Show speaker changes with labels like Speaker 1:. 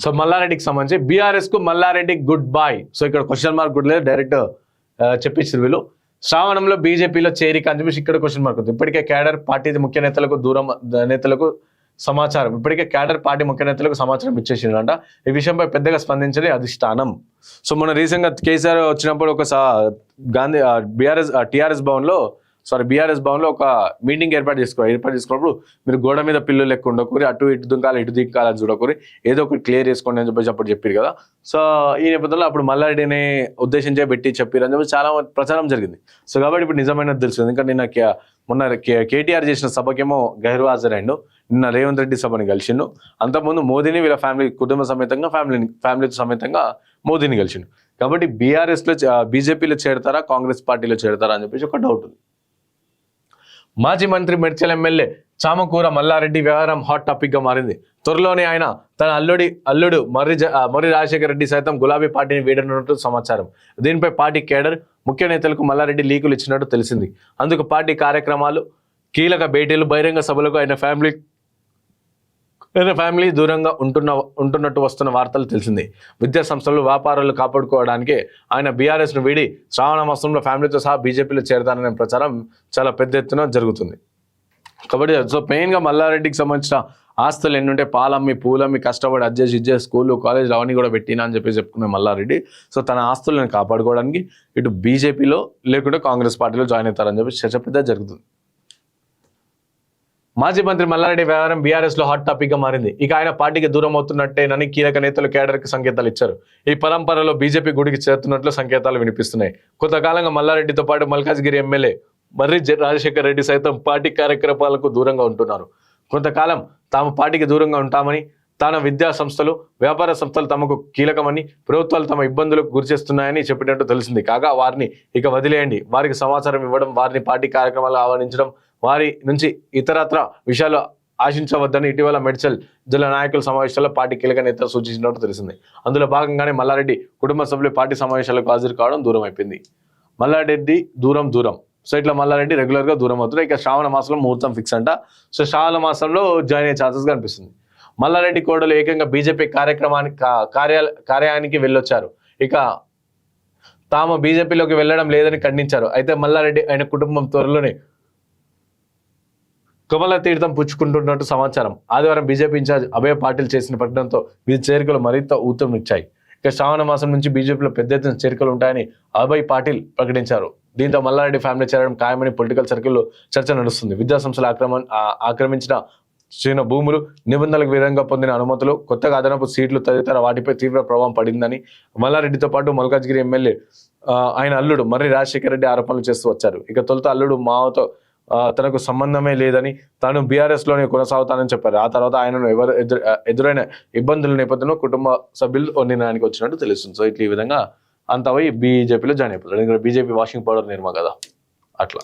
Speaker 1: So మల్లారెడ్డికి సంబంధించి BRS కు Mallareddy good bye. So ఇక్కడ క్వశ్చన్ మార్క్ కూడా లేదు, డైరెక్ట్ చెప్పించారు వీళ్ళు. శ్రావణంలో బీజేపీలో చేరిక అని చెప్పేసి ఇక్కడ క్వశ్చన్ మార్క్ ఉంది. ఇప్పటికే క్యాడర్ పార్టీ ముఖ్య నేతలకు సమాచారం పార్టీ ముఖ్య నేతలకు సమాచారం ఇచ్చేసిందంట. ఈ విషయంపై పెద్దగా స్పందించని అధిష్టానం. సో మన రీసెంట్ గా కేసీఆర్ వచ్చినప్పుడు ఒక గాంధీ టీఆర్ఎస్ భవన్ లో ఒక మీటింగ్ ఏర్పాటు చేసుకున్నప్పుడు మీరు గోడ మీద పిల్లలు లెక్క ఉండకూరి, అటు ఇటు దుంకాలి ఇటు దిక్కాలని చూడకూరి, ఏదో ఒకటి క్లియర్ చేసుకోండి అని చెప్పేసి అప్పుడు చెప్పారు కదా. సో ఈ నేపథ్యంలో అప్పుడు మల్లారెడ్డిని ఉద్దేశించే పెట్టి చెప్పారు అని చెప్పి చాలా ప్రచారం జరిగింది. సో కాబట్టి ఇప్పుడు నిజమైనది తెలుసు. ఎందుకంటే మొన్న కేటీఆర్ చేసిన సభకేమో గైర్ హాజరైండు, నిన్న రేవంత్ రెడ్డి సభని కలిసిండు. అంతకుముందు మోదీని వీళ్ళ కుటుంబ సమేతంగా ఫ్యామిలీ సమేతంగా మోదీని కలిసిండు. కాబట్టి బీజేపీలో చేరతారా కాంగ్రెస్ పార్టీలో చేరతారా అని చెప్పేసి ఒక డౌట్ ఉంది. మాజీ మంత్రి మెడ్చల్ ఎమ్మెల్యే చామకూర మల్లారెడ్డి వ్యవహారం హాట్ టాపిక్ గా మారింది. త్వరలోనే ఆయన తన అల్లుడు మర్రి రాజశేఖర రెడ్డి సైతం గులాబీ పార్టీని వీడనున్నట్టు సమాచారం. దీనిపై పార్టీ కేడర్ ముఖ్య నేతలకు మల్లారెడ్డి లీకులు ఇచ్చినట్టు తెలిసింది. అందుకు పార్టీ కార్యక్రమాలు, కీలక భేటీలు, బహిరంగ సభలకు ఆయన ఫ్యామిలీ దూరంగా ఉంటున్నట్టు వస్తున్న వార్తలు తెలిసింది. విద్యా సంస్థలు, వ్యాపారాలు కాపాడుకోవడానికి ఆయన బీఆర్ఎస్ ను వీడి శ్రావణ మాసంలో ఫ్యామిలీతో సహా బీజేపీలో చేరతారనే ప్రచారం చాలా పెద్ద ఎత్తున జరుగుతుంది. కాబట్టి సో మెయిన్ గా మల్లారెడ్డికి సంబంధించిన ఆస్తులు ఎన్ని ఉంటే పాలమ్మి పూలమ్మి కష్టపడి అడ్జస్ట్ స్కూళ్ళు కాలేజీలు అవన్నీ కూడా పెట్టినా అని చెప్పి చెప్పుకునే మల్లారెడ్డి సో తన ఆస్తులను కాపాడుకోవడానికి ఇటు బీజేపీలో లేకుంటే కాంగ్రెస్ పార్టీలో జాయిన్ అవుతారని చెప్పి చర్చ పెద్ద జరుగుతుంది. మాజీ మంత్రి మల్లారెడ్డి వ్యవహారం బీఆర్ఎస్ లో హాట్ టాపిక్ గా మారింది. ఇక ఆయన పార్టీకి దూరం అవుతున్నట్టేనని కీలక నేతలు కేడర్ కి సంకేతాలు ఇచ్చారు. ఈ పరంపరలో బీజేపీ గుడికి చేరుతున్నట్లు సంకేతాలు వినిపిస్తున్నాయి. కొంతకాలంగా మల్లారెడ్డితో పాటు మల్కాజ్గిరి ఎమ్మెల్యే మర్రి రాజశేఖర రెడ్డి సైతం పార్టీ కార్యక్రమాలకు దూరంగా ఉంటున్నారు. కొంతకాలం తాము పార్టీకి దూరంగా ఉంటామని, తన విద్యా సంస్థలు, వ్యాపార సంస్థలు తమకు కీలకమని, ప్రభుత్వాలు తమ ఇబ్బందులకు గురిచేస్తున్నాయని చెప్పినట్టు తెలిసింది. కాగా వారిని ఇక వదిలేయండి, వారికి సమాచారం ఇవ్వడం, వారిని పార్టీ కార్యక్రమాలు ఆహ్వానించడం, వారి నుంచి ఇతరత్ర విషయాలు ఆశించవద్దని ఇటీవల మెడ్చల్ జిల్లా నాయకుల సమావేశాల్లో పార్టీ కీలక నేతలు సూచించినట్టు తెలిసింది. అందులో భాగంగానే మల్లారెడ్డి కుటుంబ సభ్యులు పార్టీ సమావేశాలకు హాజరు కావడం దూరం అయిపోయింది. మల్లారెడ్డి దూరం సో ఇట్లా మల్లారెడ్డి రెగ్యులర్ గా దూరం అవుతుంది. ఇక శ్రావణ మాసంలో ముహూర్తం ఫిక్స్ అంట. సో శ్రావణ మాసంలో జాయిన్ అయ్యే ఛాన్సెస్ కనిపిస్తుంది. మల్లారెడ్డి కోడలు ఏకంగా బీజేపీ కార్యాలయానికి వెళ్ళొచ్చారు. ఇక తాము బీజేపీలోకి వెళ్ళడం లేదని ఖండించారు. అయితే మల్లారెడ్డి ఆయన కుటుంబం త్వరలోనే కమల తీర్థం పుచ్చుకుంటున్నట్టు సమాచారం. ఆదివారం బీజేపీ ఇన్ఛార్జ్ అభయ పాటిల్ చేసిన ప్రకటనతో వీరి చేరికలు మరింత ఊతమిచ్చాయి. ఇక శ్రావణ మాసం నుంచి బీజేపీలో పెద్ద ఎత్తున చేరికలు ఉంటాయని అభయ్ పాటిల్ ప్రకటించారు. దీంతో మల్లారెడ్డి ఫ్యామిలీ చేరడం ఖాయమని పొలిటికల్ సర్కిల్లో చర్చ నడుస్తుంది. విద్యా సంస్థలు ఆక్రమించిన చిన్న భూములు, నిబంధనలకు విధంగా పొందిన అనుమతులు, కొత్తగా అదనపు సీట్లు తదితర వాటిపై తీవ్ర ప్రభావం పడిందని మల్లారెడ్డితో పాటు మల్కాజ్గిరి ఎమ్మెల్యే ఆయన అల్లుడు మర్రి రాజశేఖర రెడ్డి ఆరోపణలు చేస్తూ వచ్చారు. ఇక తొలుత అల్లుడు మావతో తనకు సంబంధమే లేదని, తాను బీఆర్ఎస్ లోనే కొనసాగుతానని చెప్పారు. ఆ తర్వాత ఆయనను ఎదురైన ఇబ్బందుల నేపథ్యంలో కుటుంబ సభ్యులు నిర్ణయానికి వచ్చినట్టు తెలుస్తుంది. సో ఇట్లా ఈ విధంగా అంత పోయి బీజేపీలో జాయిన్ అయిపోతాడు. ఎందుకంటే బీజేపీ వాషింగ్ పౌడర్ నిర్మా కదా, అట్లా.